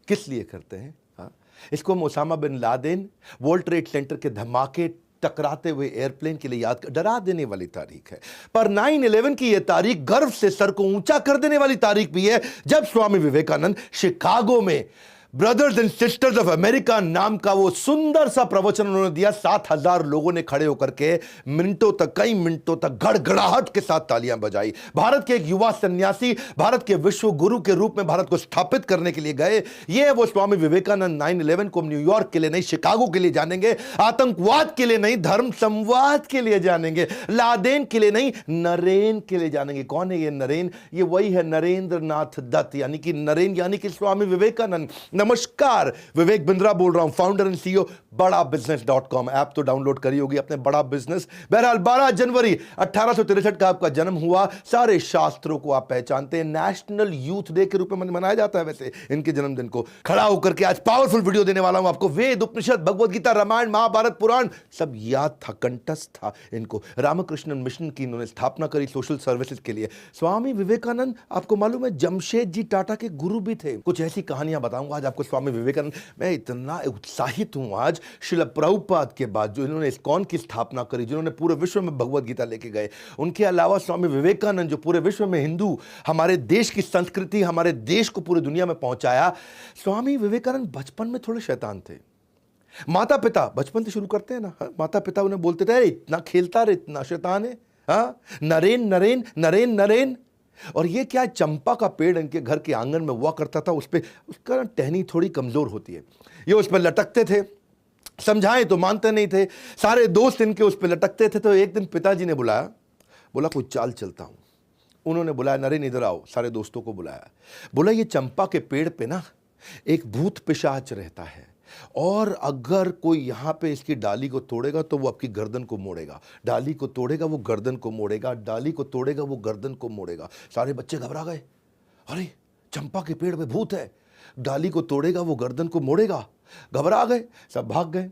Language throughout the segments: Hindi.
किस लिए करते हैं? हाँ, इसको हम Osama bin Laden, World Trade Center के धमाके, टकराते हुए एयरप्लेन के लिए याद कर, डरा देने वाली तारीख है। पर 9/11 की यह तारीख गर्व से सर को ऊंचा कर देने वाली तारीख भी है, जब स्वामी विवेकानंद शिकागो में brothers and sisters of America नाम का वो सुंदर सा प्रवचन उन्होंने दिया। 7,000 लोगों ने खड़े होकर के मिनटों तक, कई मिनटों तक गड़गड़ाहट के साथ तालियां बजाई। भारत के एक युवा सन्यासी भारत के विश्व गुरु के रूप में भारत को स्थापित करने के लिए गए। ये वो स्वामी विवेकानंद। 9/11 को हम न्यूयॉर्क के लिए नहीं, शिकागो के लिए जानेंगे, आतंकवाद के लिए नहीं, धर्म संवाद के लिए जानेंगे, लादेन के लिए नहीं, नरेन के लिए जानेंगे। कौन है ये नरेन? ये वही है नरेंद्र नाथ दत्त, यानी कि नरेन यानी कि स्वामी विवेकानंद। नमस्कार, विवेक बिंद्रा बोल रहा हूं, founder and CEO badabusiness.com। App तो डाउनलोड करी होगी अपने बड़ा बिजनेस। बहरहाल 12 जनवरी 1863 का आपका जन्म हुआ। सारे शास्त्रों को आप पहचानते हैं। नेशनल यूथ डे के रूप में मनाया जाता है वैसे इनके जन्मदिन को। खड़ा होकर के आज पावरफुल वीडियो देने वाला हूं आपको। वेद, उपनिषद, भगवद गीता, रामायण, महाभारत, पुराण सब याद था, कंठस्थ था इनको। रामकृष्ण मिशन की इन्होंने स्थापना करी सोशल सर्विसेज के लिए। स्वामी विवेकानंद आपको मालूम है जमशेद जी टाटा के गुरु भी थे। कुछ ऐसी कहानियां बताऊंगा आज आपको स्वामी विवेकानंद। मैं इतना उत्साहित हूं आज श्रील प्रभुपाद के बाद, जो इन्होंने इस्कॉन की स्थापना करी, जिन्होंने पूरे विश्व में भगवद गीता लेके गए। उनके अलावा स्वामी विवेकानंद जो पूरे विश्व में हिंदू, हमारे देश की संस्कृति, हमारे देश को पूरी दुनिया में पहुंचाया। स्वामी विवेकानंद बचपन में थोड़े शैतान थे। माता पिता, बचपन से शुरू करते हैं ना, माता पिता उन्हें बोलते थे इतना खेलता रहे, इतना शैतान है, हाँ, नरेन नरेन नरेन नरेन। और ये क्या, चंपा का पेड़ इनके घर के आंगन में हुआ करता था, उस पर उसका टहनी थोड़ी कमजोर होती है, ये उस पर लटकते थे। समझाएं तो मानते नहीं थे। सारे दोस्त इनके उस पर लटकते थे। तो एक दिन पिताजी ने बुलाया, बोला कोई चाल चलता हूं। उन्होंने बुलाया, नरेन इधर आओ, सारे दोस्तों को बुलाया। बोला ये चंपा के पेड़ पे ना एक भूत पिशाच रहता है, और अगर कोई यहां पे इसकी डाली को तोड़ेगा तो वो आपकी गर्दन को मोड़ेगा, डाली को तोड़ेगा वो गर्दन को मोड़ेगा, डाली को तोड़ेगा वो गर्दन को मोड़ेगा। सारे बच्चे घबरा गए, अरे चंपा के पेड़ पे भूत है, डाली को तोड़ेगा वो गर्दन को मोड़ेगा। घबरा गए, सब भाग गए।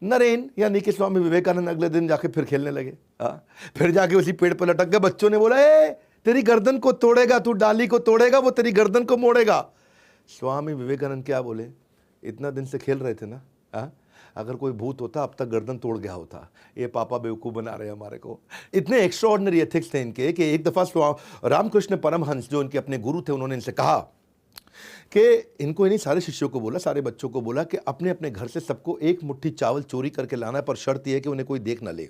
नरेन यानी कि स्वामी विवेकानंद अगले दिन जाके फिर खेलने लगे। फिर जाके उसी पेड़ पर लटक गए। बच्चों ने बोला तेरी गर्दन को तोड़ेगा, तू डाली को तोड़ेगा वो तेरी गर्दन को मोड़ेगा। स्वामी विवेकानंद क्या बोले, इतना दिन से खेल रहे थे ना, अगर कोई भूत होता अब तक गर्दन तोड़ गया होता। ये पापा बेवकूफ बना रहे हैं हमारे को। इतने एक्स्ट्राऑर्डिनरी एथिक्स थे इनके कि एक दफा रामकृष्ण परमहंस जो इनके अपने गुरु थे, उन्होंने इनसे कहा कि इनको, इन्हीं सारे शिष्यों को बोला, सारे बच्चों को बोला कि अपने अपने घर से सबको एक मुट्ठी चावल चोरी करके लाना है, पर शर्त यह है कि उन्हें कोई देख ना ले।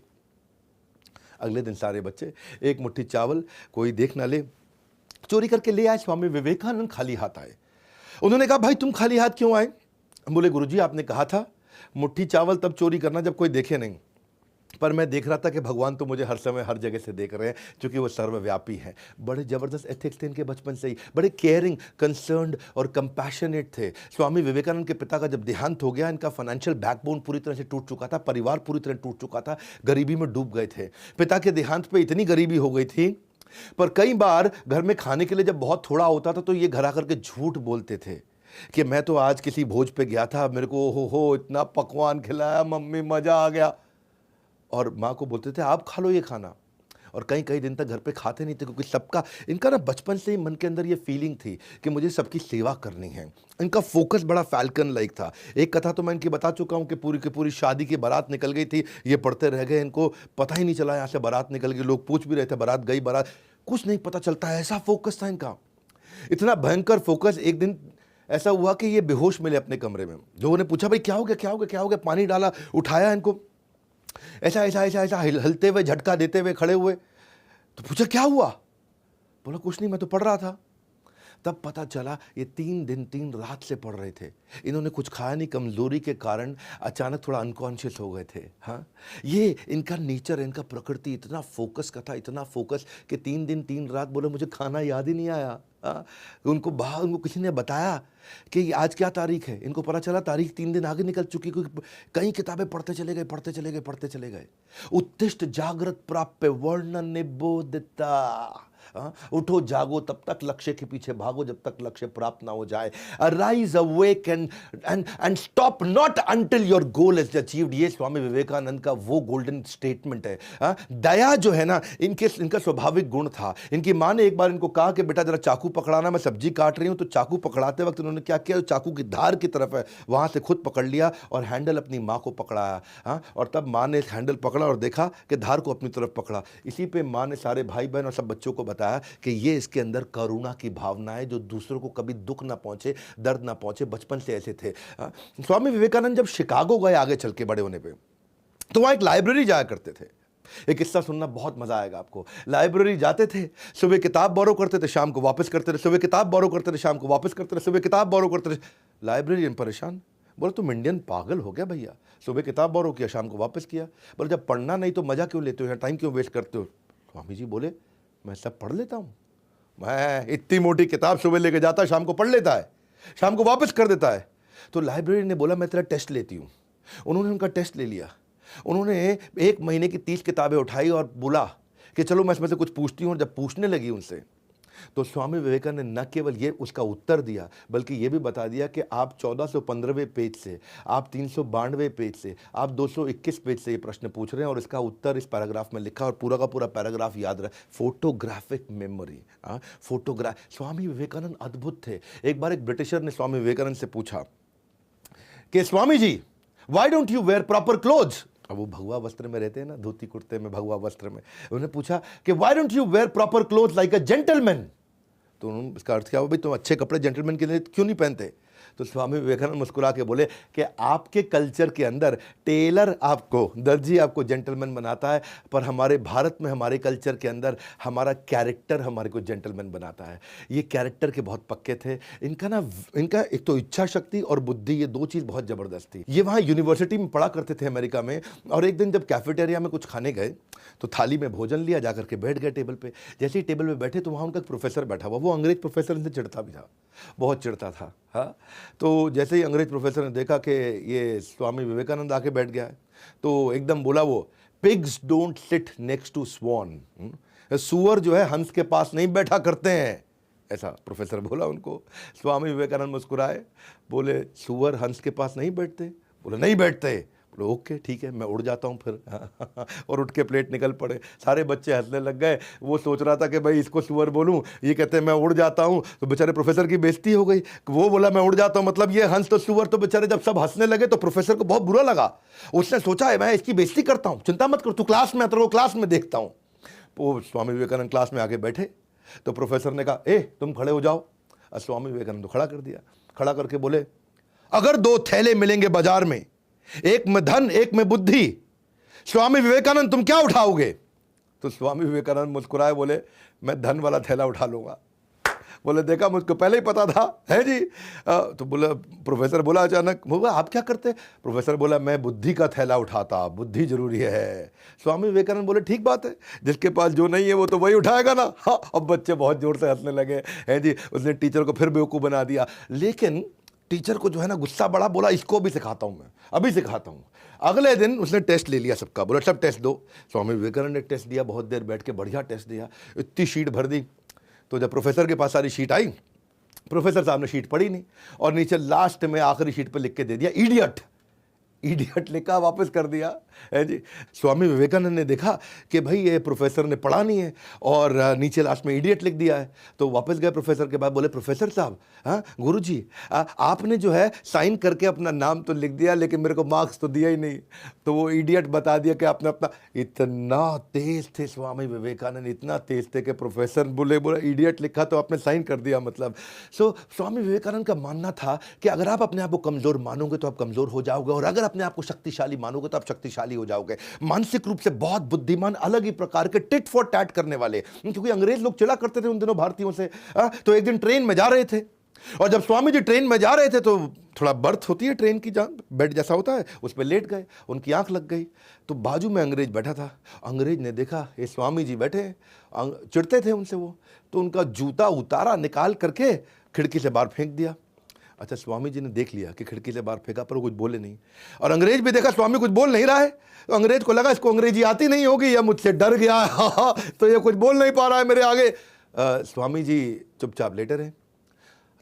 अगले दिन सारे बच्चे एक मुट्ठी चावल, कोई देख ना ले, चोरी करके ले आए। स्वामी विवेकानंद खाली हाथ आए। उन्होंने कहा भाई तुम खाली हाथ क्यों आए? बोले गुरुजी आपने कहा था मुट्ठी चावल तब चोरी करना जब कोई देखे नहीं, पर मैं देख रहा था कि भगवान तो मुझे हर समय हर जगह से देख रहे हैं, क्योंकि वो सर्वव्यापी हैं। बड़े ज़बरदस्त एथिक्स थे इनके बचपन से ही, बड़े केयरिंग, कंसर्न्ड और कंपैशनेट थे। स्वामी विवेकानंद के पिता का जब देहांत हो गया, इनका फाइनेंशियल बैकबोन पूरी तरह से टूट चुका था, परिवार पूरी तरह टूट चुका था, गरीबी में डूब गए थे। पिता के देहांत पर इतनी गरीबी हो गई थी, पर कई बार घर में खाने के लिए जब बहुत थोड़ा होता था तो ये घर आकर के झूठ बोलते थे कि मैं तो आज किसी भोज पे गया था, मेरे को हो इतना पकवान खिलाया मम्मी, मज़ा आ गया। और माँ को बोलते थे आप खा लो ये खाना, और कई कई दिन तक घर पे खाते नहीं थे, क्योंकि सबका, इनका ना बचपन से ही मन के अंदर ये फीलिंग थी कि मुझे सबकी सेवा करनी है। इनका फोकस बड़ा फैल्कन लाइक था। एक कथा तो मैं इनकी बता चुका हूँ कि पूरी की पूरी शादी की बारात निकल गई थी, ये पढ़ते रह गए, इनको पता ही नहीं चला यहाँ से बारात निकल गई। लोग पूछ भी रहे थे बारात गई, बारात, कुछ नहीं पता चलता है, ऐसा फोकस था इनका, इतना भयंकर फोकस। एक दिन ऐसा हुआ कि ये बेहोश मिले अपने कमरे में। लोगों ने पूछा भाई क्या हो गया, क्या हो गया, क्या हो गया? पानी डाला, उठाया इनको, ऐसा ऐसा ऐसा ऐसा हिलते हुए, झटका देते हुए खड़े हुए। तो पूछा क्या हुआ? बोला कुछ नहीं, मैं तो पढ़ रहा था। तब पता चला ये 3 दिन 3 रात से पढ़ रहे थे। इन्होंने कुछ खाया नहीं, कमजोरी के कारण अचानक थोड़ा अनकॉन्शियस हो गए थे। हाँ, ये इनका नेचर, इनका प्रकृति इतना फोकस का था, इतना फोकस कि 3 दिन 3 रात बोले मुझे खाना याद ही नहीं आया। उनको बाहर, उनको किसी ने बताया कि आज क्या तारीख है, इनको पता चला तारीख 3 दिन आगे निकल चुकी, क्योंकि कई किताबें पढ़ते चले गए, पढ़ते चले गए, पढ़ते चले गए। उत्तिष्ठ जागृत प्राप्य वर्ण निबोधिता, उठो जागो तब तक लक्ष्य के पीछे भागो जब तक लक्ष्य प्राप्त ना हो जाए। Rise awake and stop not until your goal is achieved. ये स्वामी विवेकानंद का वो गोल्डन स्टेटमेंट है। दया जो है ना, इनका स्वाभाविक गुण था। इनकी मां ने एक बार इनको कहा कि बेटा जरा चाकू पकड़ाना, मैं सब्जी काट रही हूं। तो चाकू पकड़ाते वक्त उन्होंने क्या किया, चाकू की धार की तरफ है वहां से खुद पकड़ लिया और हैंडल अपनी मां को पकड़ाया। और तब मां ने हैंडल पकड़ा और देखा कि धार को अपनी तरफ पकड़ा। इसी पे मां ने सारे भाई बहन और सब बच्चों को बताया कि ये इसके अंदर करुणा की भावना है, जो दूसरों को कभी दुख ना पहुंचे, दर्द ना पहुंचे, बचपन से ऐसे थे। स्वामी विवेकानंद जब शिकागो गए आगे चल के बड़े होने पे, तो वहां एक लाइब्रेरी जाया करते थे। एक किस्सा सुनना बहुत मजा आएगा आपको। लाइब्रेरी जाते थे, सुबह किताब बोरो करते थे, शाम को वापस करते थे, सुबह किताब बोरो करते थे, शाम को वापस करते थे, सुबह किताब बोरो करते थे। लाइब्रेरियन परेशान, बोले तुम इंडियन पागल हो गया भैया, सुबह किताब बोरो किया, शाम को वापस किया। बोले जब पढ़ना नहीं तो मजा क्यों लेते हो, यहाँ टाइम क्यों वेस्ट करते हो। स्वामी जी बोले मैं सब पढ़ लेता हूँ, मैं इतनी मोटी किताब सुबह लेके जाता, शाम को पढ़ लेता है, शाम को वापस कर देता है। तो लाइब्रेरी ने बोला मैं तेरा टेस्ट लेती हूँ। उन्होंने उनका टेस्ट ले लिया। उन्होंने 1 महीने की 30 किताबें उठाई और बोला कि चलो मैं इसमें से कुछ पूछती हूँ। और जब पूछने लगी उनसे, तो स्वामी विवेकानंद ने न केवल ये उसका उत्तर दिया, बल्कि ये भी बता दिया कि आप 1415वें पेज से, आप 392वें पेज से, आप 221 पेज से ये प्रश्न पूछ रहे हैं और इसका उत्तर इस पैराग्राफ में लिखा। और पूरा का पूरा पैराग्राफ याद रहा। फोटोग्राफिक मेमोरी, स्वामी विवेकानंद अद्भुत थे। एक बार एक ब्रिटिशर ने स्वामी विवेकानंद से पूछा कि Swami ji why don't you wear proper clothes. अब वो भगवा वस्त्र में रहते हैं ना, धोती कुर्ते में, भगवा वस्त्र में। उन्होंने पूछा कि why don't you wear proper cloth like a gentleman. तो उन्होंने इसका अर्थ क्या हुआ, भाई तुम अच्छे कपड़े जेंटलमैन के लिए क्यों नहीं पहनते। तो स्वामी विवेकानंद मुस्कुरा के बोले कि आपके कल्चर के अंदर टेलर आपको, दर्जी आपको जेंटलमैन बनाता है, पर हमारे भारत में, हमारे कल्चर के अंदर हमारा कैरेक्टर हमारे को जेंटलमैन बनाता है। ये कैरेक्टर के बहुत पक्के थे। इनका एक तो इच्छा शक्ति और बुद्धि, ये 2 चीज़ बहुत ज़बरदस्त थी। ये वहाँ यूनिवर्सिटी में पढ़ा करते थे अमेरिका में। और एक दिन जब कैफेटेरिया में कुछ खाने गए तो थाली में भोजन लिया, जाकर के बैठ गए टेबल पे। जैसे ही टेबल पे बैठे तो वहाँ उनका एक प्रोफेसर बैठा हुआ। वो अंग्रेज प्रोफेसर इनसे चिढ़ता भी था, बहुत चिढ़ता था। हाँ, तो जैसे ही अंग्रेज प्रोफेसर ने देखा कि ये स्वामी विवेकानंद आके बैठ गया है, तो एकदम बोला वो, pigs don't sit next to swan. सुअर जो है हंस के पास नहीं बैठा करते हैं, ऐसा प्रोफेसर बोला उनको। स्वामी विवेकानंद मुस्कुराए, बोले सुअर हंस के पास नहीं बैठते। बोले नहीं बैठते। बोले ओके ठीक है, मैं उड़ जाता हूँ फिर। और उठ के प्लेट निकल पड़े। सारे बच्चे हंसने लग गए। वो सोच रहा था कि भाई इसको सुअर बोलूँ, ये कहते हैं मैं उड़ जाता हूँ। तो बेचारे प्रोफेसर की बेइज्जती हो गई। वो बोला मैं उड़ जाता हूँ, मतलब ये हंस तो सुअर। तो बेचारे जब सब हंसने लगे तो प्रोफेसर को बहुत बुरा लगा। उसने सोचा है मैं इसकी बेइज्जती करता हूँ, चिंता मत कर, तू क्लास में, तो क्लास में देखता हूँ। वो स्वामी विवेकानंद क्लास में आके बैठे तो प्रोफेसर ने कहा ए तुम खड़े हो जाओ। और स्वामी विवेकानंद को खड़ा कर दिया। खड़ा करके बोले अगर 2 थैले मिलेंगे बाजार में, एक में धन एक में बुद्धि, स्वामी विवेकानंद तुम क्या उठाओगे। तो स्वामी विवेकानंद मुस्कुराए, बोले मैं धन वाला थैला उठा लूंगा। बोले देखा, मुझको पहले ही पता था, है जी। तो बोला, प्रोफेसर बोला अचानक, बोला आप क्या करते। प्रोफेसर बोला मैं बुद्धि का थैला उठाता, बुद्धि जरूरी है। स्वामी विवेकानंद बोले ठीक बात है, जिसके पास जो नहीं है वो तो वही उठाएगा ना। हाँ, अब बच्चे बहुत जोर से हंसने लगे, है जी। उसने टीचर को फिर बेवकूफ़ बना दिया। लेकिन टीचर को जो है ना गुस्सा बड़ा, बोला इसको भी सिखाता हूँ, मैं अभी सिखाता हूँ। अगले दिन उसने टेस्ट ले लिया सबका, बोला सब टेस्ट दो। स्वामी विवेकानंद ने टेस्ट दिया, बहुत देर बैठ के बढ़िया टेस्ट दिया, इतनी शीट भर दी। तो जब प्रोफेसर के पास सारी शीट आई, प्रोफेसर साहब ने शीट पढ़ी नहीं और नीचे लास्ट में आखिरी शीट पर लिख के दे दिया इडियट। इडियट लिखा, वापस कर दिया, है जी। स्वामी विवेकानंद ने देखा कि भाई ये प्रोफेसर ने पढ़ा नहीं है और नीचे लास्ट में इडियट लिख दिया है। तो वापस गए प्रोफेसर के पास, बोले प्रोफेसर साहब, हाँ गुरुजी, आपने जो है साइन करके अपना नाम तो लिख दिया लेकिन मेरे को मार्क्स तो दिया ही नहीं। तो वो इडियट बता दिया कि आपने अपना। इतना तेज थे स्वामी विवेकानंद, इतना तेज थे कि प्रोफेसर बोले इडियट लिखा तो आपने साइन कर दिया मतलब। स्वामी विवेकानंद का मानना था कि अगर आप अपने आप को कमज़ोर मानोगे तो आप कमज़ोर हो जाओगे, और अगर अपने आप को शक्तिशाली मानोगे तो आप शक्तिशाली हो जाओगे। मानसिक रूप से बहुत बुद्धिमान, अलग ही प्रकार के टिट फॉर टैट करने वाले, क्योंकि अंग्रेज लोग चिढ़ा करते थे उन दिनों भारतीयों से। तो एक दिन ट्रेन में जा रहे थे और जब स्वामी जी ट्रेन में जा रहे थे तो थोड़ा बर्थ होती है ट्रेन की, जहाँ बेड जैसा होता है, उस पर लेट गए। उनकी आंख लग गई तो बाजू में अंग्रेज बैठा था। अंग्रेज ने देखा ये स्वामी जी बैठे, चिढ़ते थे उनसे वो, तो उनका जूता उतारा, निकाल करके खिड़की से बाहर फेंक दिया। अच्छा, स्वामी जी ने देख लिया कि खिड़की से बाहर फेंका पर वो कुछ बोले नहीं, और अंग्रेज भी देखा स्वामी कुछ बोल नहीं रहा है, तो अंग्रेज को लगा इसको अंग्रेजी आती नहीं होगी या मुझसे डर गया है, तो ये कुछ बोल नहीं पा रहा है मेरे आगे। स्वामी जी चुपचाप लेटे रहे।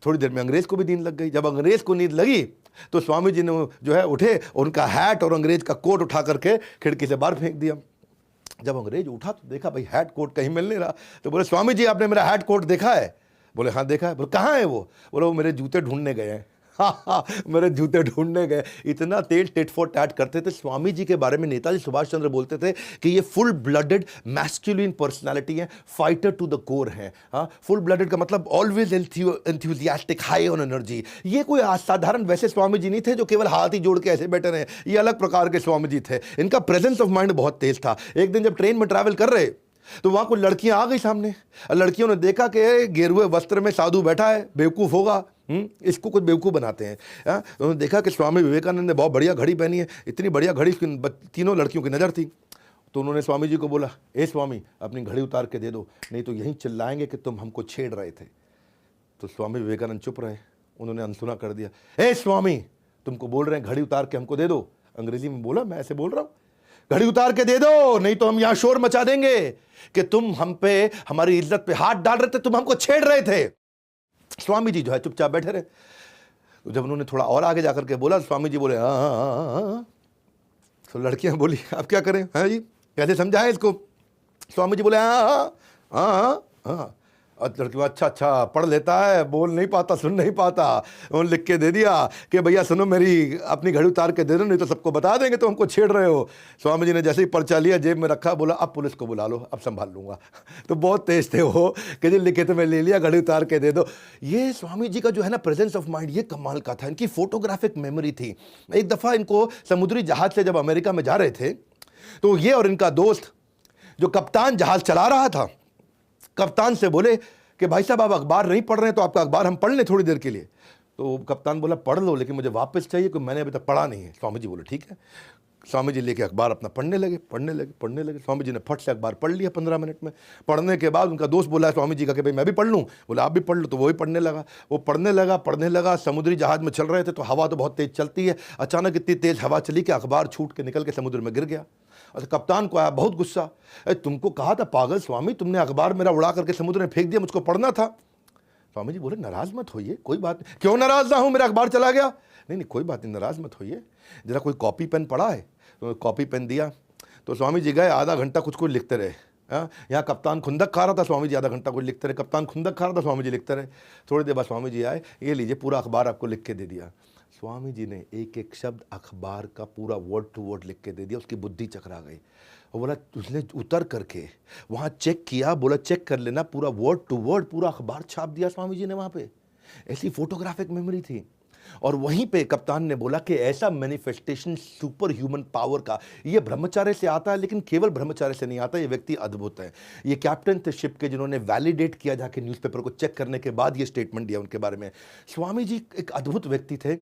थोड़ी देर में अंग्रेज को भी नींद लग गई। जब अंग्रेज को नींद लगी तो स्वामी जी ने जो है उठे, उनका हैट और अंग्रेज का कोट उठा करके खिड़की से बाहर फेंक दिया। जब अंग्रेज उठा तो देखा भाई हैट कोट कहीं मिल नहीं रहा, तो बोले स्वामी जी आपने मेरा हैट कोट देखा है? बोले हाँ देखा है। बोले कहाँ है वो? बोले वो मेरे जूते ढूंढने गए हैं। हाँ, मेरे जूते ढूंढने गए। इतना तेज टिट फॉर टैट करते थे। स्वामी जी के बारे में नेताजी सुभाष चंद्र बोलते थे कि ये फुल ब्लडेड मैस्कुलिन पर्सनालिटी है, फाइटर टू द कोर है। हाँ, फुल ब्लडेड का मतलब always enthusiastic, high on energy. ये कोई असाधारण वैसे स्वामी जी नहीं थे जो केवल हाथ ही जोड़ के ऐसे बैठे रहे। ये अलग प्रकार के स्वामी जी थे। इनका प्रेजेंस ऑफ माइंड बहुत तेज था। एक दिन जब ट्रेन में ट्रैवल कर रहे तो वहां कुछ लड़कियां आ गई सामने। लड़कियों ने देखा कि गेरुए वस्त्र में साधु बैठा है, बेवकूफ होगा, इसको कुछ बेवकूफ बनाते हैं। उन्होंने देखा कि स्वामी विवेकानंद ने बहुत बढ़िया घड़ी पहनी है, इतनी बढ़िया घड़ी तीनों लड़कियों की नजर थी। तो उन्होंने स्वामी जी को बोला, ए स्वामी अपनी घड़ी उतार के दे दो, नहीं तो यहीं चिल्लाएंगे कि तुम हमको छेड़ रहे थे। तो स्वामी विवेकानंद चुप रहे। उन्होंने अनसुना कर दिया, ए स्वामी तुमको बोल रहे हैं घड़ी उतार के हमको दे दो। अंग्रेजी में बोला, मैं ऐसे बोल रहा हूं, घड़ी उतार के दे दो, नहीं तो हम यहां शोर मचा देंगे कि तुम हम पे, हमारी इज्जत पे हाथ डाल रहे थे, तुम हमको छेड़ रहे थे। स्वामी जी जो है चुपचाप बैठे रहे। तो जब उन्होंने थोड़ा और आगे जाकर के बोला, स्वामी जी बोले हाँ। तो लड़कियां बोली अब क्या करें, हाँ जी कैसे समझाएं इसको? स्वामी जी बोले हाँ। और लड़की अच्छा पढ़ लेता है, बोल नहीं पाता, सुन नहीं पाता। उन्होंने लिख के दे दिया कि भैया सुनो, मेरी अपनी घड़ी उतार के दे दो, नहीं तो सबको बता देंगे तो हमको छेड़ रहे हो। स्वामी जी ने जैसे ही पर्चा लिया जेब में रखा, बोला अब पुलिस को बुला लो, अब संभाल लूंगा। तो बहुत तेज थे वो कि जो लिखे तो मैं ले लिया, घड़ी उतार के दे दो। ये स्वामी जी का जो है ना प्रेजेंस ऑफ माइंड, ये कमाल का था। इनकी फोटोग्राफिक मेमोरी थी। एक दफ़ा इनको समुद्री जहाज से जब अमेरिका में जा रहे थे तो ये और इनका दोस्त जो कप्तान जहाज चला रहा था, कप्तान से बोले कि भाई साहब आप अखबार नहीं पढ़ रहे हैं तो आपका अखबार हम पढ़ लें थोड़ी देर के लिए। तो कप्तान बोला पढ़ लो, लेकिन मुझे वापस चाहिए क्योंकि मैंने अभी तक पढ़ा नहीं है। स्वामी जी बोले ठीक है। स्वामी जी लेके अखबार अपना पढ़ने लगे। स्वामी जी ने फट से अखबार पढ़ लिया 15 मिनट में। पढ़ने के बाद उनका दोस्त बोला स्वामी जी का कि भाई मैं भी पढ़ लूँ। बोला आप भी पढ़ लो। तो वो भी पढ़ने लगा। वो पढ़ने लगा। समुद्री जहाज में चल रहे थे तो हवा तो बहुत तेज चलती है। अचानक इतनी तेज हवा चली कि अखबार छूट के निकल के समुद्र में गिर गया। और कप्तान को आया बहुत गुस्सा, तुमको कहा था पागल स्वामी, तुमने अखबार मेरा उड़ा करके समुद्र में फेंक दिया, मुझको पढ़ना था। स्वामी जी बोले नाराज मत होइए, कोई बात नहीं। क्यों नाराज ना हूं, मेरा अखबार चला गया। नहीं कोई बात नहीं, नाराज मत होइए, जरा कोई कॉपी पेन पड़ा है? तो कॉपी पेन दिया। तो स्वामी जी गए, आधा घंटा कुछ लिखते रहे। यहाँ कप्तान खुंदक खा रहा था, स्वामी जी आधा घंटा कुछ लिखते रहे। कप्तान खुंदक खा रहा था, स्वामी जी लिखते रहे। थोड़ी देर बाद स्वामी जी आए, ये लीजिए पूरा अखबार आपको लिख के दे दिया। स्वामी जी ने एक एक शब्द अखबार का पूरा वर्ड टू वर्ड लिख के दे दिया। उसकी बुद्धि चकरा गई। और बोला उसने उतर करके वहाँ चेक किया, बोला चेक कर लेना, पूरा वर्ड टू वर्ड पूरा अखबार छाप दिया स्वामी जी ने वहाँ पे। ऐसी फोटोग्राफिक मेमोरी थी। और वहीं पे कप्तान ने बोला कि ऐसा मैनिफेस्टेशन सुपर ह्यूमन पावर का, ये ब्रह्मचार्य से आता है, लेकिन केवल ब्रह्मचार्य से नहीं आता, ये व्यक्ति अद्भुत है। ये कैप्टन थे शिप के, जिन्होंने वैलिडेट किया जाके न्यूज़पेपर को चेक करने के बाद ये स्टेटमेंट दिया उनके बारे में। स्वामी जी एक अद्भुत व्यक्ति थे।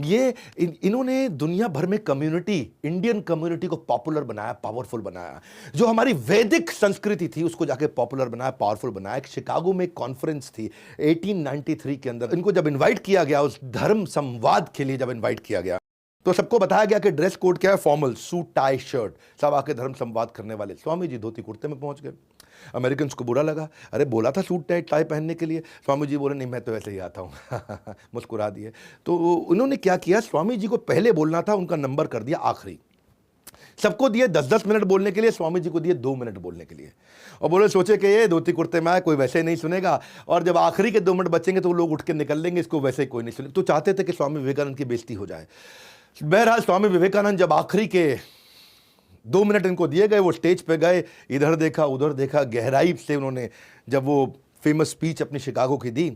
ये इन्होंने दुनिया भर में कम्युनिटी, इंडियन कम्युनिटी को पॉपुलर बनाया, पावरफुल बनाया। जो हमारी वैदिक संस्कृति थी उसको जाके पॉपुलर बनाया, पावरफुल बनाया। शिकागो में एक कॉन्फ्रेंस थी 1893 के अंदर। इनको जब इनवाइट किया गया, उस धर्म संवाद के लिए जब इनवाइट किया गया, तो सबको बताया गया कि ड्रेस कोड क्या है, फॉर्मल सूट टाई शर्ट, सब आके धर्म संवाद करने वाले। स्वामी जी धोती कुर्ते में पहुंच गए। अमेरिकन को बुरा लगा, अरे बोला था सूट टाई पहनने के लिए। स्वामी जी बोले नहीं मैं तो ऐसे ही आता हूँ। मुस्कुरा दिए। तो उन्होंने क्या किया, स्वामी जी को पहले बोलना था, उनका नंबर कर दिया आखिरी। सबको दिए 10-10 मिनट बोलने के लिए, स्वामी जी को दिए 2 मिनट बोलने के लिए। और बोले सोचे कि ये धोती कुर्ते में आए, कोई वैसे ही नहीं सुनेगा, और जब आखिरी के 2 मिनट बचेंगे तो लोग उठ के निकल लेंगे, इसको वैसे ही कोई नहीं सुनेगा। तो चाहते थे कि स्वामी विवेकानंद की बेइज्जती हो जाए। बहरहाल स्वामी विवेकानंद जब आखिरी के 2 मिनट इनको दिए गए, वो स्टेज पे गए, इधर देखा उधर देखा, गहराई से उन्होंने जब वो फेमस स्पीच अपनी शिकागो की दी,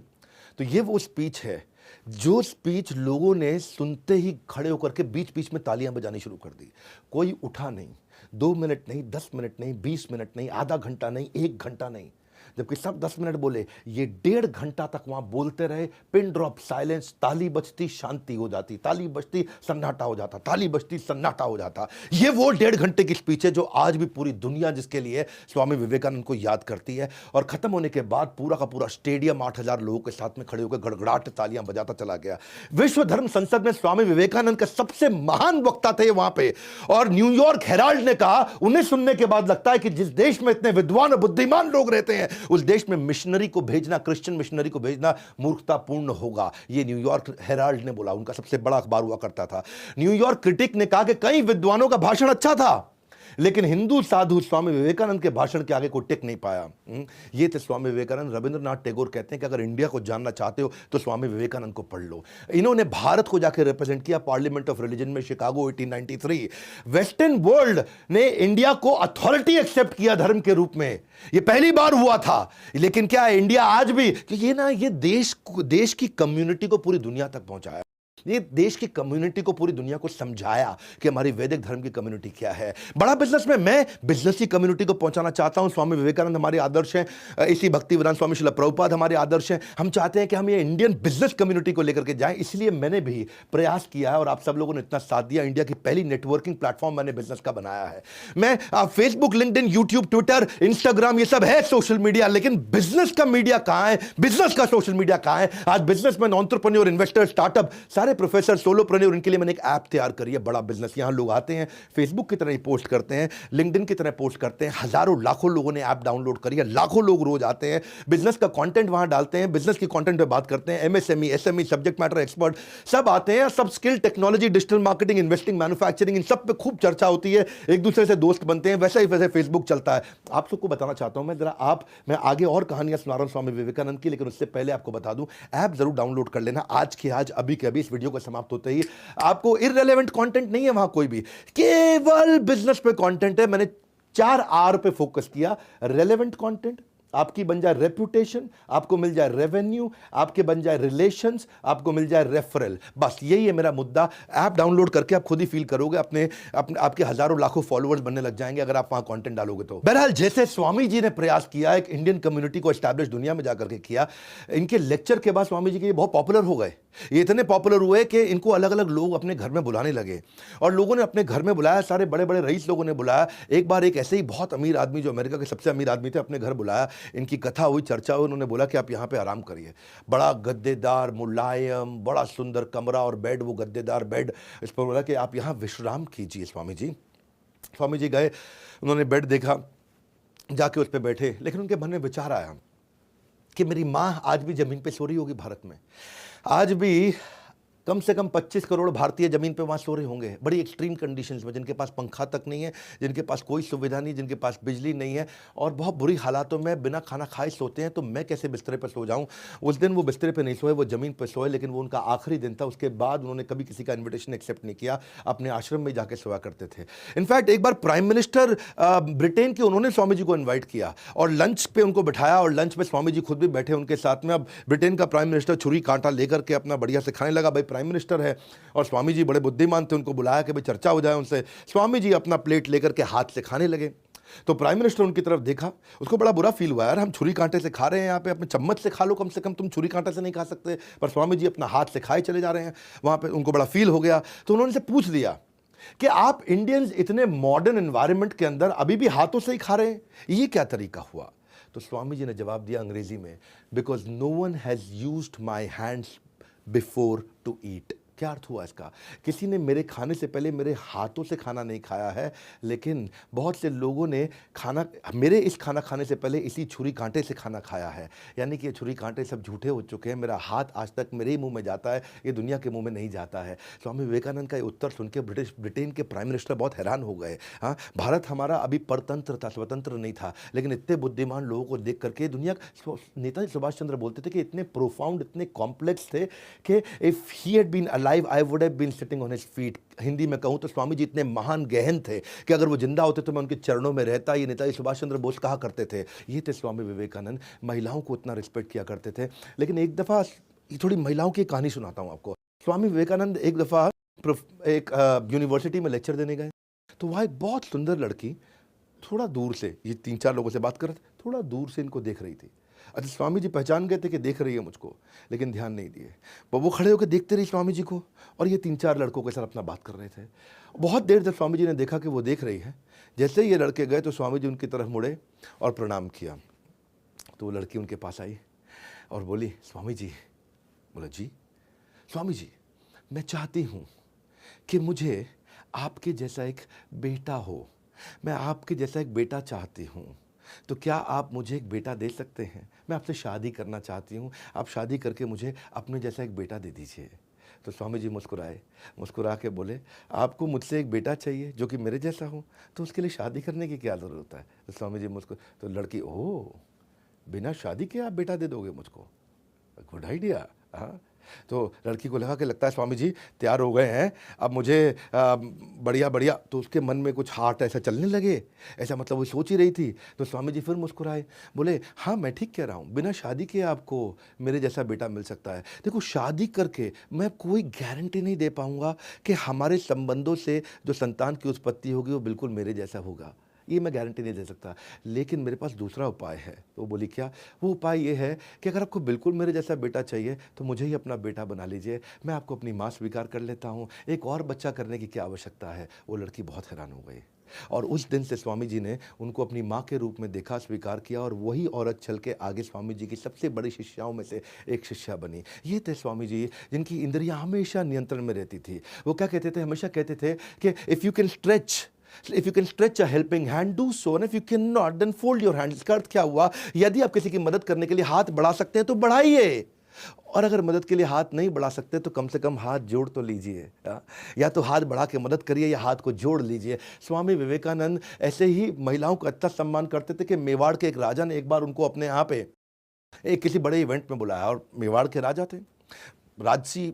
तो ये वो स्पीच है जो स्पीच लोगों ने सुनते ही खड़े होकर के बीच बीच में तालियां बजानी शुरू कर दी। कोई उठा नहीं। 2 मिनट नहीं, 10 मिनट नहीं, 20 मिनट नहीं, आधा घंटा नहीं, 1 घंटा नहीं, जबकि सब 10 मिनट बोले, ये 1.5 घंटा तक वहां बोलते रहे। पिन ड्रॉप साइलेंस, ताली बजती शांति हो जाती, ताली बजती सन्नाटा हो जाता, ताली बजती सन्नाटा हो जाता। ये वो 1.5 घंटे की स्पीच है जो आज भी पूरी दुनिया जिसके लिए स्वामी विवेकानंद को याद करती है। और खत्म होने के बाद पूरा का पूरा स्टेडियम 8,000 लोगों के साथ में खड़े होकर गड़गड़ाहट तालियां बजाता चला गया। विश्व धर्म संसद में स्वामी विवेकानंद का सबसे महान वक्ता थे वहां पे। और न्यूयॉर्क हेराल्ड ने कहा, उन्हें सुनने के बाद लगता है कि जिस देश में इतने विद्वान और बुद्धिमान लोग रहते हैं उस देश में मिशनरी को भेजना, क्रिश्चियन मिशनरी को भेजना मूर्खतापूर्ण होगा। ये न्यूयॉर्क हेराल्ड ने बोला, उनका सबसे बड़ा अखबार हुआ करता था। न्यूयॉर्क क्रिटिक ने कहा कि कई विद्वानों का भाषण अच्छा था, लेकिन हिंदू साधु स्वामी विवेकानंद के भाषण के आगे कोई टिक नहीं पाया। ये थे स्वामी विवेकानंद। रविंद्रनाथ टैगोर कहते हैं कि अगर इंडिया को जानना चाहते हो तो स्वामी विवेकानंद को पढ़ लो। इन्होंने भारत को जाकर रिप्रेजेंट किया पार्लियामेंट ऑफ रिलीजन में, शिकागो 1893। वेस्टर्न वर्ल्ड ने इंडिया को अथॉरिटी एक्सेप्ट किया धर्म के रूप में, ये पहली बार हुआ था। लेकिन क्या है, इंडिया आज भी ये देश की कम्युनिटी को पूरी दुनिया तक पहुंचाया, ये देश की कम्युनिटी को पूरी दुनिया को समझाया कि हमारी वैदिक धर्म की कम्युनिटी क्या है। बड़ा बिजनेस में मैं बिजनेस की कम्युनिटी को पहुंचाना चाहता हूं। स्वामी विवेकानंद हमारे आदर्श हैं, इसी भक्तिवेदांत स्वामी श्रील प्रभुपाद हमारे आदर्श हैं। हम चाहते हैं कि हम ये इंडियन बिजनेस कम्युनिटी को लेकर के जाएं, इसलिए मैंने भी प्रयास किया है और आप सब लोगों ने इतना साथ दिया। इंडिया की पहली नेटवर्किंग प्लेटफॉर्म मैंने बिजनेस का बनाया है। मैं Facebook, LinkedIn, YouTube, Twitter, Instagram, ये सब है सोशल मीडिया, लेकिन बिजनेस का मीडिया कहां है, बिजनेस का सोशल मीडिया कहां है? आज बिजनेसमैन, एंटरप्रेन्योर, इन्वेस्टर, स्टार्टअप, सारे प्रोफेसर, सोलोप्रेन्योर, इनके लिए मैंने एक ऐप तैयार करी है, बड़ा बिजनेस। यहां लोग आते हैं, फेसबुक की तरह ही पोस्ट करते हैं, लिंक्डइन की तरह पोस्ट करते हैं। हजारों लाखों लोगों ने ऐप डाउनलोड करी है, लाखों लोग रोज आते हैं, बिजनेस का कंटेंट वहां डालते हैं, बिजनेस की कंटेंट पे बात करते हैं। MSME, SME, subject matter expert सब आते हैं, सब skill, technology, digital marketing, investing, manufacturing, इन सब पे खूब चर्चा होती है, एक दूसरे से दोस्त बनते हैं। वैसे फेसबुक चलता है। आप सबको बताना चाहता हूं मैं आगे और कहानियां सुना रहा हूं स्वामी विवेकानंद की, लेकिन उससे पहले आपको बता दूं, ऐप जरूर डाउनलोड कर लेना आज के आज, अभी के अभी, इस वीडियो को समाप्त होते ही। आपको इररिलेवेंट कंटेंट नहीं है वहां कोई भी, केवल बिजनेस पे कंटेंट है। मैंने 4 आर पे फोकस किया। रेलेवेंट कंटेंट, आपकी बन जाए रेपुटेशन, आपको मिल जाए रेवेन्यू, आपके बन जाए रिलेशंस, आपको मिल जाए रेफरल। बस यही है मेरा मुद्दा। ऐप डाउनलोड करके आप खुद ही फील करोगे, आपके हजारों लाखों फॉलोअर्स बनने लग जाएंगे अगर आप वहां कंटेंट डालोगे तो। बहरहाल, जैसे स्वामी जी ने प्रयास किया, एक इंडियन कम्युनिटी को एस्टैब्लिश दुनिया में जाकर के किया, इनके लेक्चर के बाद स्वामी जी के बहुत पॉपुलर हो गए। ये इतने पॉपुलर हुए कि इनको अलग अलग लोग अपने घर में बुलाने लगे, और लोगों ने अपने घर में बुलाया, सारे बड़े बड़े रईस लोगों ने बुलाया। एक बार एक ऐसे ही बहुत अमीर आदमी, जो अमेरिका के सबसे अमीर आदमी थे, अपने घर बुलाया। इनकी कथा हुई, चर्चा हुई, उन्होंने बोला कि आप यहाँ पे आराम करिए। बड़ा गद्देदार, मुलायम, बड़ा सुंदर कमरा और बेड, वो गद्देदार बेड। इस पर बोला कि आप यहाँ विश्राम कीजिए स्वामी जी। स्वामी जी गए, उन्होंने बेड देखा, जाके उस पर बैठे, लेकिन उनके मन में विचार आया कि मेरी माँ आज भी जमीन पे सो रही होगी भारत में, आज भी कम से कम 25 करोड़ भारतीय जमीन पे वहाँ सो रहे होंगे, बड़ी एक्सट्रीम कंडीशंस में, जिनके पास पंखा तक नहीं है, जिनके पास कोई सुविधा नहीं, जिनके पास बिजली नहीं है, और बहुत बुरी हालातों में बिना खाना खाए सोते हैं। तो मैं कैसे बिस्तरे पर सो जाऊँ? उस दिन वो बिस्तरे पर नहीं सोए, वो ज़मीन पर सोए, लेकिन वो उनका आखिरी दिन था। उसके बाद उन्होंने कभी किसी का इन्विटेशन एक्सेप्ट नहीं किया, अपने आश्रम में जाके सोया करते थे। इनफैक्ट एक बार प्राइम मिनिस्टर ब्रिटेन के, उन्होंने स्वामी जी को इन्वाइट किया और लंच पे उनको बिठाया, और लंच में स्वामी जी खुद भी बैठे उनके साथ में। अब ब्रिटेन का प्राइम मिनिस्टर छुरी कांटा लेकर के अपना बढ़िया से खाने लगा, भाई प्राइम मिनिस्टर है, और स्वामी जी बड़े बुद्धिमान थे, उनको बुलाया कि भाई चर्चा हो जाए उनसे। स्वामी जी अपना प्लेट लेकर के हाथ से खाने लगे, तो प्राइम मिनिस्टर उनकी तरफ देखा, उसको बड़ा बुरा फील हुआ, यार हम छुरी कांटे से खा रहे हैं यहाँ पे, अपने चम्मच से खा लो कम से कम, तुम छुरी कांटे से नहीं खा सकते। पर स्वामी जी अपना हाथ से खाए चले जा रहे हैं वहाँ पे, उनको बड़ा फील हो गया। तो उन्होंने से पूछ दिया कि आप इंडियंस इतने मॉडर्न एनवायरनमेंट के अंदर अभी भी हाथों से ही खा रहे हैं, ये क्या तरीका हुआ? तो स्वामी जी ने जवाब दिया अंग्रेजी में, because no one has used my hands before to eat. क्या अर्थ हुआ इसका? किसी ने मेरे खाने से पहले मेरे हाथों से खाना नहीं खाया है, लेकिन बहुत से लोगों ने मेरे इस खाना खाने से पहले इसी छुरी कांटे से खाना खाया है। यानी कि ये छुरी कांटे सब झूठे हो चुके हैं, मेरा हाथ आज तक मेरे ही मुंह में जाता है, ये दुनिया के मुंह में नहीं जाता है। स्वामी विवेकानंद का ये उत्तर सुन के ब्रिटेन के प्राइम मिनिस्टर बहुत हैरान हो गए। हाँ, भारत हमारा अभी परतंत्र था, स्वतंत्र नहीं था, लेकिन इतने बुद्धिमान लोगों को देख करके दुनिया, नेताजी सुभाष चंद्र बोलते थे कि इतने प्रोफाउंड, इतने कॉम्प्लेक्स थे कि if he had been alive, I would have been sitting on his feet। Hindi में कहूं तो स्वामी जी इतने महान गहन थे कि अगर वो जिंदा होते तो मैं उनके चरणों में रहता। ये नेताजी सुभाष चंद्र बोस कहा करते थे। ये थे स्वामी विवेकानंद, महिलाओं को इतना रिस्पेक्ट किया करते थे। लेकिन एक दफ़ा थोड़ी महिलाओं की कहानी सुनाता हूँ आपको। स्वामी विवेकानंद एक दफ़ा एक यूनिवर्सिटी में लेक्चर देने गए, तो वहाँ एक बहुत सुंदर लड़की थोड़ा दूर से, ये 3-4 लोगों से बात कर रहे थे, थोड़ा दूर से इनको देख रही थी। अच्छा, स्वामी जी पहचान गए थे कि देख रही है मुझको, लेकिन ध्यान नहीं दिए। वो खड़े होकर देखते रही स्वामी जी को, और ये 3-4 लड़कों के साथ अपना बात कर रहे थे। बहुत देर तक स्वामी जी ने देखा कि वो देख रही है। जैसे ही ये लड़के गए तो स्वामी जी उनकी तरफ मुड़े और प्रणाम किया। तो वो लड़की उनके पास आई और बोली, स्वामी जी। बोला, जी स्वामी जी, मैं चाहती हूँ कि मुझे आपके जैसा एक बेटा हो, मैं आपके जैसा एक बेटा चाहती हूँ। तो क्या आप मुझे एक बेटा दे सकते हैं? मैं आपसे शादी करना चाहती हूँ, आप शादी करके मुझे अपने जैसा एक बेटा दे दीजिए। तो स्वामी जी मुस्कुराए, मुस्कुरा के बोले, आपको मुझसे एक बेटा चाहिए जो कि मेरे जैसा हो, तो उसके लिए शादी करने की क्या ज़रूरत है? तो स्वामी जी तो लड़की, ओह! बिना शादी के आप बेटा दे दोगे मुझको? Good idea. हाँ, तो लड़की को लगा कि लगता है स्वामी जी तैयार हो गए हैं, अब मुझे बढ़िया बढ़िया। तो उसके मन में कुछ हार्ट ऐसा चलने लगे, ऐसा मतलब वो सोच ही रही थी। तो स्वामी जी फिर मुस्कुराए, बोले हाँ मैं ठीक कह रहा हूँ, बिना शादी के आपको मेरे जैसा बेटा मिल सकता है। देखो शादी करके मैं कोई गारंटी नहीं दे पाऊँगा कि हमारे संबंधों से जो संतान की उत्पत्ति होगी वो बिल्कुल मेरे जैसा होगा, ये मैं गारंटी नहीं दे सकता, लेकिन मेरे पास दूसरा उपाय है। तो वो बोली क्या? वो उपाय ये है कि अगर आपको बिल्कुल मेरे जैसा बेटा चाहिए तो मुझे ही अपना बेटा बना लीजिए, मैं आपको अपनी माँ स्वीकार कर लेता हूँ, एक और बच्चा करने की क्या आवश्यकता है? वो लड़की बहुत हैरान हो गई और उस दिन से स्वामी जी ने उनको अपनी माँ के रूप में देखा, स्वीकार किया और वही औरत चल के आगे स्वामी जी की सबसे बड़ी शिष्याओं में से एक शिष्या बनी। ये थे स्वामी जी जिनकी इंद्रियां हमेशा नियंत्रण में रहती थी। वो क्या कहते थे? हमेशा कहते थे कि if you can stretch a helping hand do so, and if you can not then fold your hand. इसका अर्थ क्या हुआ? यदि आप किसी की मदद करने के लिए हाथ बढ़ा सकते हैं तो बढ़ाइए, और अगर मदद के लिए हाथ नहीं बढ़ा सकते तो कम से कम हाथ जोड़ तो लीजिए। या तो हाथ बढ़ा के मदद करिए या हाथ को जोड़ लीजिए। स्वामी विवेकानंद ऐसे ही महिलाओं का इतना सम्मान करते थे कि मेवाड़ के एक राजा ने एक बार उनको अपने यहाँ पे एक किसी बड़े इवेंट में बुलाया, और मेवाड़ के राजा थे, राजसी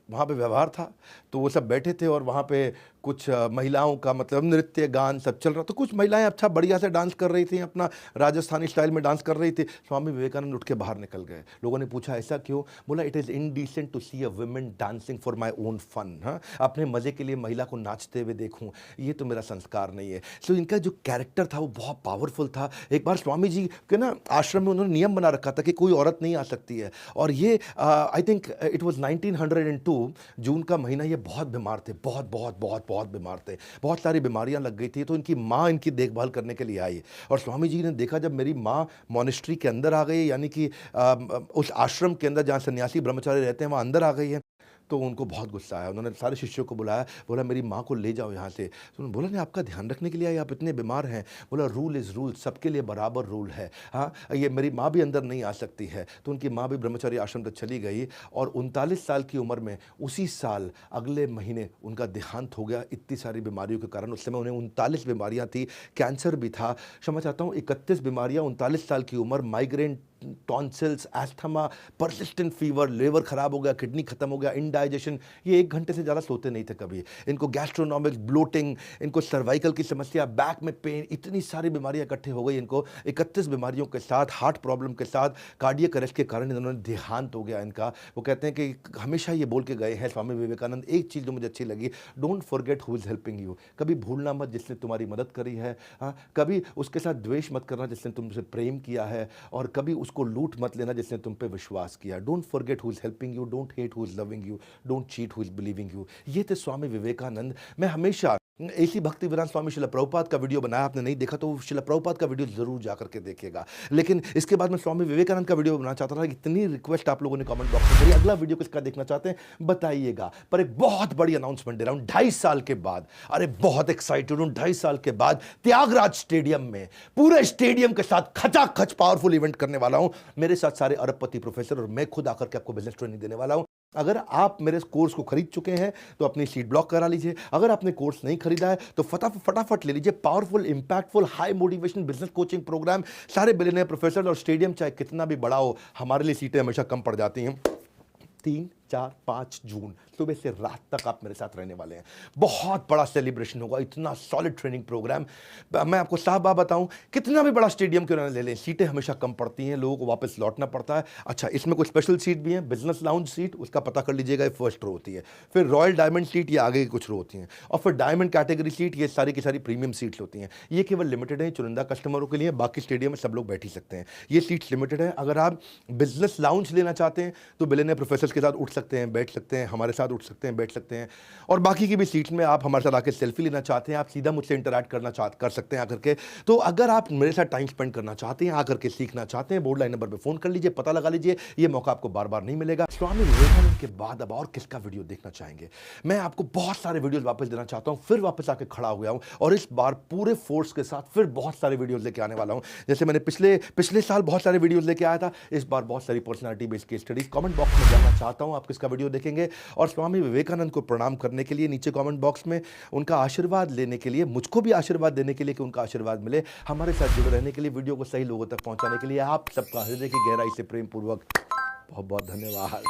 वहाँ पे व्यवहार था, तो वो सब बैठे थे और वहाँ पे कुछ महिलाओं का मतलब नृत्य गान सब चल रहा। तो कुछ महिलाएं अच्छा बढ़िया से डांस कर रही थी, अपना राजस्थानी स्टाइल में डांस कर रही थी। स्वामी विवेकानंद उठ के बाहर निकल गए। लोगों ने पूछा ऐसा क्यों? बोला it is indecent to see a women dancing for my own fun. हाँ, अपने मज़े के लिए महिला को नाचते हुए देखूँ, ये तो मेरा संस्कार नहीं है। सो इनका जो कैरेक्टर था वो बहुत पावरफुल था। एक बार स्वामी जी के ना आश्रम में उन्होंने नियम बना रखा था कि कोई औरत नहीं आ सकती है, और ये आई थिंक इट वॉज 1902 जून का महीना। ये बहुत बीमार थे, बहुत बहुत बहुत बहुत बीमार थे, बहुत सारी बीमारियां लग गई थी। तो इनकी माँ इनकी देखभाल करने के लिए आई, और स्वामी जी ने देखा जब मेरी माँ मॉनेस्ट्री के अंदर आ गई, यानी कि उस आश्रम के अंदर जहाँ सन्यासी ब्रह्मचारी रहते हैं वहाँ अंदर आ गई है, तो उनको बहुत गुस्सा आया। उन्होंने सारे शिष्यों को बुलाया, बोला मेरी माँ को ले जाओ यहाँ से। तो उन्होंने बोला नहीं, आपका ध्यान रखने के लिए आए, आप इतने बीमार हैं। बोला रूल इज़ रूल, सबके लिए बराबर रूल है। हाँ, ये मेरी माँ भी अंदर नहीं आ सकती है। तो उनकी माँ भी ब्रह्मचारी आश्रम तक चली गई, और 39 साल की उम्र में उसी साल अगले महीने उनका देहांत हो गया इतनी सारी बीमारियों के कारण। उस समय उन्हें 39 बीमारियाँ थी, कैंसर भी था। क्षमा चाहता हूँ, 31 बीमारियाँ, 39 साल की उम्र, migraine, tonsils, asthma, persistent fever, liver खराब हो गया, किडनी खत्म हो गया, इंडाइजेशन। ये 1 घंटे से ज़्यादा सोते नहीं थे कभी। इनको गैस्ट्रोनॉमिक, ब्लोटिंग, इनको सर्वाइकल की समस्या, बैक में पेन, इतनी सारी बीमारियां इकट्ठे हो गई इनको। 31 बीमारियों के साथ, हार्ट प्रॉब्लम के साथ, कार्डियक अरेस्ट के कारण इन्होंने देहांत हो गया इनका। वो कहते हैं कि हमेशा ये बोल के गए हैं स्वामी विवेकानंद, एक चीज़ जो मुझे अच्छी लगी, don't forget who is helping you. कभी भूलना मत जिसने तुम्हारी मदद करी है। हाँ, कभी उसके साथ द्वेष मत करना जिसने तुमसे प्रेम किया है, और कभी उसको लूट मत लेना जिसने तुम पे विश्वास किया। Don't forget who is helping you, don't hate who is loving you, don't cheat who is believing you. ये थे स्वामी विवेकानंद। मैं हमेशा ऐसी भक्ति विरान स्वामी शिला प्रभुपाद का वीडियो बनाया, आपने नहीं देखा तो शिला प्रभुपाद का वीडियो जरूर जाकर के देखिएगा। लेकिन इसके बाद मैं स्वामी विवेकानंद का वीडियो बनाना चाहता था। इतनी रिक्वेस्ट आप लोगों ने कमेंट बॉक्स में करी, अगला वीडियो किसका देखना चाहते हैं बताइएगा। पर एक बहुत बड़ी अनाउंसमेंट दे रहा हूं, 2.5 साल के बाद, अरे बहुत एक्साइटेड हूं, 2.5 साल के बाद त्यागराज स्टेडियम में पूरे स्टेडियम के साथ खचाखच पावरफुल इवेंट करने वाला हूं। मेरे साथ सारे अरबपति प्रोफेसर और मैं खुद आकर के आपको बिजनेस ट्रेनिंग देने वाला हूं। अगर आप मेरे कोर्स को खरीद चुके हैं तो अपनी सीट ब्लॉक करा लीजिए। अगर आपने कोर्स नहीं खरीदा है तो फटाफट ले लीजिए। Powerful, impactful, high motivation business coaching program, सारे बिलियनियर प्रोफेसर, और स्टेडियम चाहे कितना भी बड़ा हो, हमारे लिए सीटें हमेशा कम पड़ जाती हैं। 3, 4, 5 जून सुबह से रात तक आप मेरे साथ रहने वाले हैं। बहुत बड़ा सेलिब्रेशन होगा, इतना सॉलिड ट्रेनिंग प्रोग्राम। मैं आपको साफ बात बताऊं, कितना भी बड़ा स्टेडियम क्यों ना ले लें, सीटें हमेशा कम पड़ती हैं, लोगों को वापस लौटना पड़ता है। अच्छा, इसमें कुछ स्पेशल सीट भी हैं। बिजनेस लाउंज सीट, उसका पता कर लीजिएगा, ये फर्स्ट रो होती है। फिर रॉयल डायमंड सीट, ये आगे की कुछ रो होती हैं। और फिर डायमंड कैटेगरी सीट, ये सारी की सारी प्रीमियम सीट्स होती हैं। ये केवल लिमिटेड है, चुनिंदा कस्टमरों के लिए। बाकी स्टेडियम में सब लोग बैठ ही सकते हैं। ये सीट्स लिमिटेड है। अगर आप बिजनेस लाउंज लेना चाहते हैं तो बिलियनियर प्रोफेसर्स के साथ उठ सकते हैं, बैठ सकते हैं, हमारे साथ उठ सकते हैं, बैठ सकते हैं, और बाकी की भी सीट्स में आप हमारे साथ आकर सेल्फी लेना चाहते हैं, आप सीधा मुझसे इंटरैक्ट कर सकते हैं आकर के। तो अगर आप मेरे साथ टाइम स्पेंड करना चाहते हैं, आकर के सीखना चाहते हैं, बोर्ड लाइन नंबर पर फ़ोन कर लीजिए, पता लगा लीजिए, ये मौका आपको बार बार नहीं मिलेगा। स्वामी विवेकानंद के बाद अब और किसका वीडियो देखना चाहेंगे? मैं आपको बहुत सारे वीडियोस वापस देना चाहता हूं, फिर वापस आके खड़ा हुआ हूं, और इस बार पूरे फोर्स के साथ फिर बहुत सारे वीडियोस लेके आने वाला हूं। जैसे मैंने पिछले साल बहुत सारे वीडियोस लेके आया था, इस बार बहुत सारी personality based case studies. Comment box में जानना चाहता हूं आप किसका वीडियो देखेंगे, और स्वामी विवेकानंद को प्रणाम करने के लिए नीचे कमेंट बॉक्स में उनका आशीर्वाद लेने के लिए, मुझको भी आशीर्वाद देने के लिए कि उनका आशीर्वाद मिले, हमारे साथ जुड़े रहने के लिए, वीडियो को सही लोगों तक पहुंचाने के लिए आप सबका हृदय की गहराई से प्रेम पूर्वक बहुत बहुत धन्यवाद।